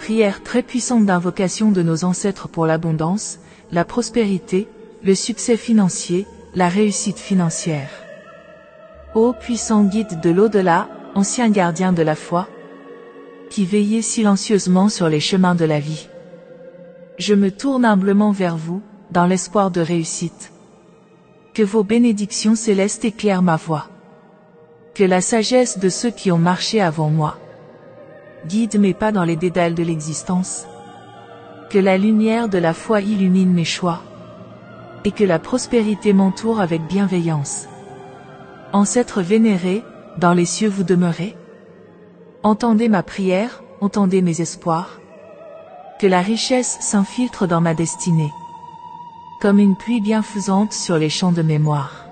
prière très puissante d'invocation de nos ancêtres pour l'abondance, la prospérité, le succès financier, la réussite financière. Ô puissant guide de l'au-delà, ancien gardien de la foi, qui veillez silencieusement sur les chemins de la vie. Je me tourne humblement vers vous, dans l'espoir de réussite. Que vos bénédictions célestes éclairent ma voie. Que la sagesse de ceux qui ont marché avant moi guide mes pas dans les dédales de l'existence. Que la lumière de la foi illumine mes choix. Et que la prospérité m'entoure avec bienveillance. Ancêtres vénérés, dans les cieux vous demeurez. Entendez ma prière, entendez mes espoirs. Que la richesse s'infiltre dans ma destinée. Comme une pluie bienfaisante sur les champs de mémoire.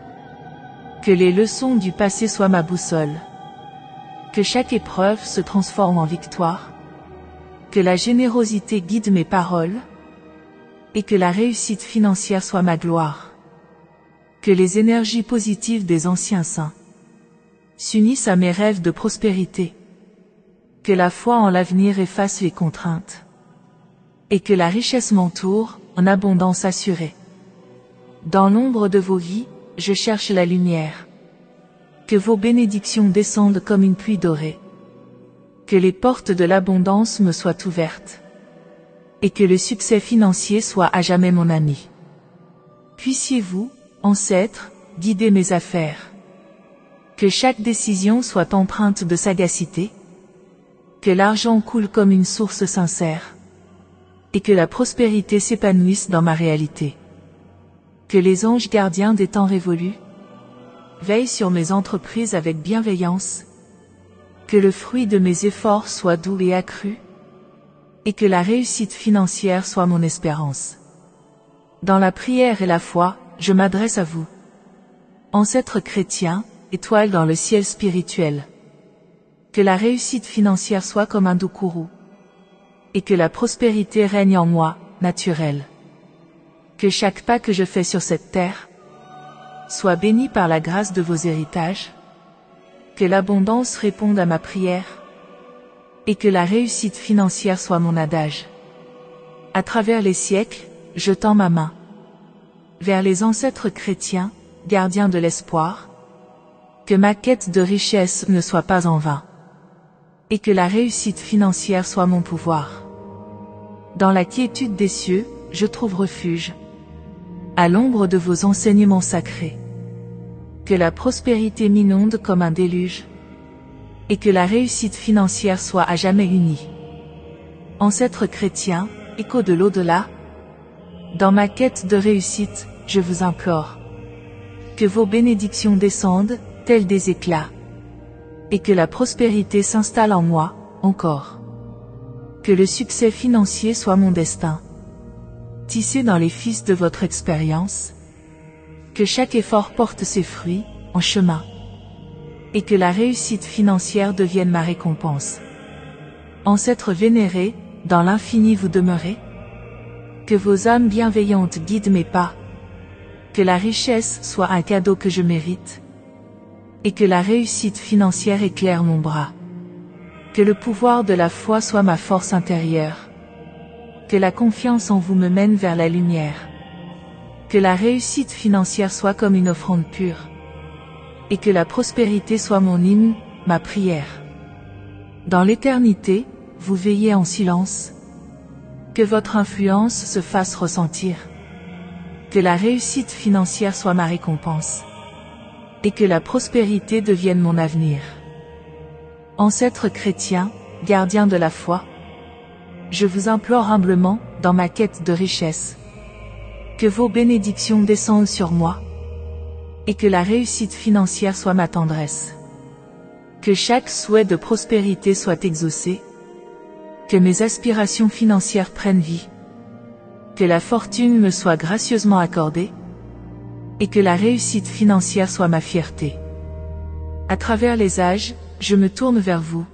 Que les leçons du passé soient ma boussole. Que chaque épreuve se transforme en victoire. Que la générosité guide mes paroles. Et que la réussite financière soit ma gloire. Que les énergies positives des anciens saints s'unissent à mes rêves de prospérité. Que la foi en l'avenir efface les contraintes. Et que la richesse m'entoure, en abondance assurée. Dans l'ombre de vos vies, je cherche la lumière. Que vos bénédictions descendent comme une pluie dorée. Que les portes de l'abondance me soient ouvertes. Et que le succès financier soit à jamais mon ami. Puissiez-vous, ancêtres, guider mes affaires. Que chaque décision soit empreinte de sagacité. Que l'argent coule comme une source sincère. Et que la prospérité s'épanouisse dans ma réalité. Que les anges gardiens des temps révolus veillent sur mes entreprises avec bienveillance. Que le fruit de mes efforts soit doux et accru. Et que la réussite financière soit mon espérance. Dans la prière et la foi, je m'adresse à vous. Ancêtres chrétiens, étoiles dans le ciel spirituel. Que la réussite financière soit comme un doux courroux. Et que la prospérité règne en moi, naturelle. Que chaque pas que je fais sur cette terre soit béni par la grâce de vos héritages. Que l'abondance réponde à ma prière. Et que la réussite financière soit mon adage. À travers les siècles, je tends ma main vers les ancêtres chrétiens, gardiens de l'espoir. Que ma quête de richesse ne soit pas en vain. Et que la réussite financière soit mon pouvoir. Dans la quiétude des cieux, je trouve refuge. À l'ombre de vos enseignements sacrés. Que la prospérité m'inonde comme un déluge. Et que la réussite financière soit à jamais unie. Ancêtres chrétiens, écho de l'au-delà. Dans ma quête de réussite, je vous implore. Que vos bénédictions descendent, tels des éclats. Et que la prospérité s'installe en moi, encore. Que le succès financier soit mon destin. Tissé dans les fils de votre expérience. Que chaque effort porte ses fruits, en chemin. Et que la réussite financière devienne ma récompense. Ancêtres vénérés, dans l'infini vous demeurez. Que vos âmes bienveillantes guident mes pas. Que la richesse soit un cadeau que je mérite. Et que la réussite financière éclaire mon bras. Que le pouvoir de la foi soit ma force intérieure. Que la confiance en vous me mène vers la lumière. Que la réussite financière soit comme une offrande pure. Et que la prospérité soit mon hymne, ma prière. Dans l'éternité, vous veillez en silence. Que votre influence se fasse ressentir. Que la réussite financière soit ma récompense. Et que la prospérité devienne mon avenir. Ancêtres chrétiens, gardiens de la foi, je vous implore humblement, dans ma quête de richesse, que vos bénédictions descendent sur moi, et que la réussite financière soit ma tendresse. Que chaque souhait de prospérité soit exaucé, que mes aspirations financières prennent vie, que la fortune me soit gracieusement accordée, et que la réussite financière soit ma fierté. À travers les âges, je me tourne vers vous.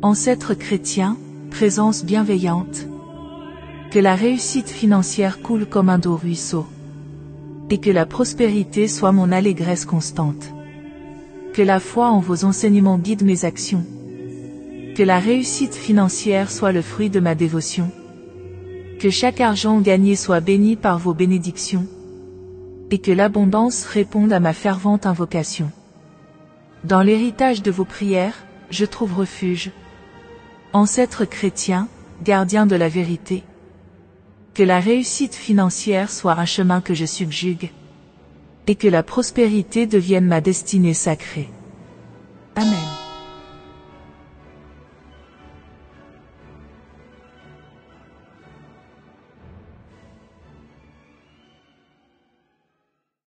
Ancêtres chrétiens, présence bienveillante. Que la réussite financière coule comme un doux ruisseau. Et que la prospérité soit mon allégresse constante. Que la foi en vos enseignements guide mes actions. Que la réussite financière soit le fruit de ma dévotion. Que chaque argent gagné soit béni par vos bénédictions. Et que l'abondance réponde à ma fervente invocation. Dans l'héritage de vos prières, je trouve refuge. Ancêtre chrétien, gardien de la vérité. Que la réussite financière soit un chemin que je subjugue. Et que la prospérité devienne ma destinée sacrée.